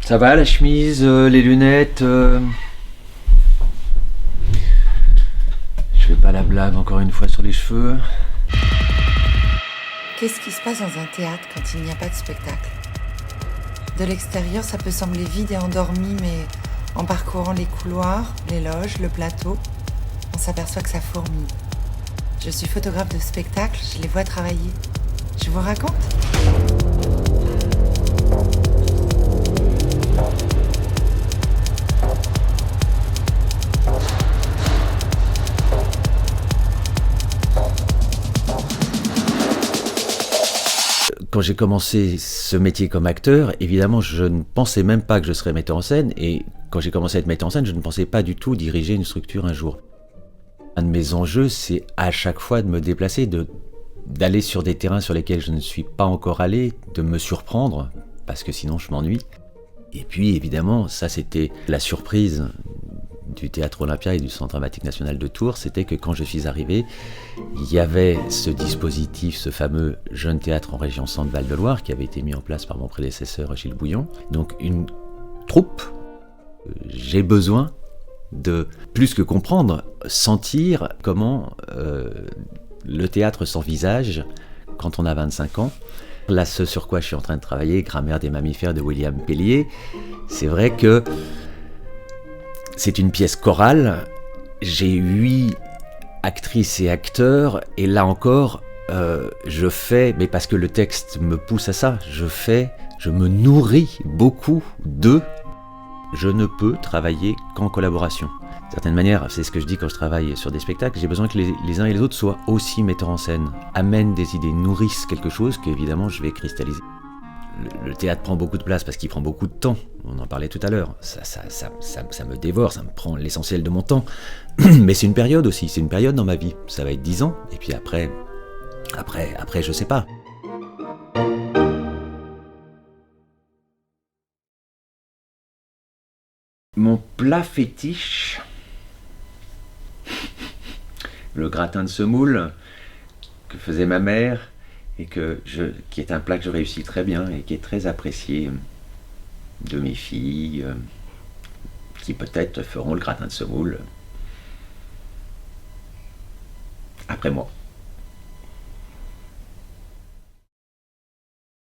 Ça va, la chemise, les lunettes Je fais pas la blague encore une fois sur les cheveux. Qu'est-ce qui se passe dans un théâtre quand il n'y a pas de spectacle? De l'extérieur, ça peut sembler vide et endormi, mais en parcourant les couloirs, les loges, le plateau, on s'aperçoit que ça fourmille. Je suis photographe de spectacle, je les vois travailler. Je vous raconte? Quand j'ai commencé ce métier comme acteur, évidemment, je ne pensais même pas que je serais metteur en scène. Et quand j'ai commencé à être metteur en scène, je ne pensais pas du tout diriger une structure un jour. Un de mes enjeux, c'est à chaque fois de me déplacer, d'aller sur des terrains sur lesquels je ne suis pas encore allé, de me surprendre, parce que sinon je m'ennuie. Et puis, évidemment, ça c'était la surprise du Théâtre Olympia et du Centre dramatique national de Tours, c'était que quand je suis arrivé, il y avait ce dispositif, ce fameux jeune théâtre en région Centre-Val de Loire, qui avait été mis en place par mon prédécesseur Gilles Bouillon. Donc une troupe, j'ai besoin de, plus que comprendre, sentir comment le théâtre s'envisage quand on a 25 ans. Là, ce sur quoi je suis en train de travailler, Grammaire des mammifères de William Pellier, c'est vrai que c'est une pièce chorale, j'ai 8 actrices et acteurs, et là encore, je fais, mais parce que le texte me pousse à ça, je me nourris beaucoup d'eux. Je ne peux travailler qu'en collaboration. D'une certaine manière, c'est ce que je dis quand je travaille sur des spectacles, j'ai besoin que les uns et les autres soient aussi metteurs en scène, amènent des idées, nourrissent quelque chose qu'évidemment je vais cristalliser. Le théâtre prend beaucoup de place parce qu'il prend beaucoup de temps, on en parlait tout à l'heure, ça me dévore, ça me prend l'essentiel de mon temps. Mais c'est une période aussi, c'est une période dans ma vie, ça va être 10 ans, et puis après je sais pas. Mon plat fétiche, le gratin de semoule que faisait ma mère, et qui est un plat que je réussis très bien et qui est très apprécié de mes filles, qui peut-être feront le gratin de semoule après moi.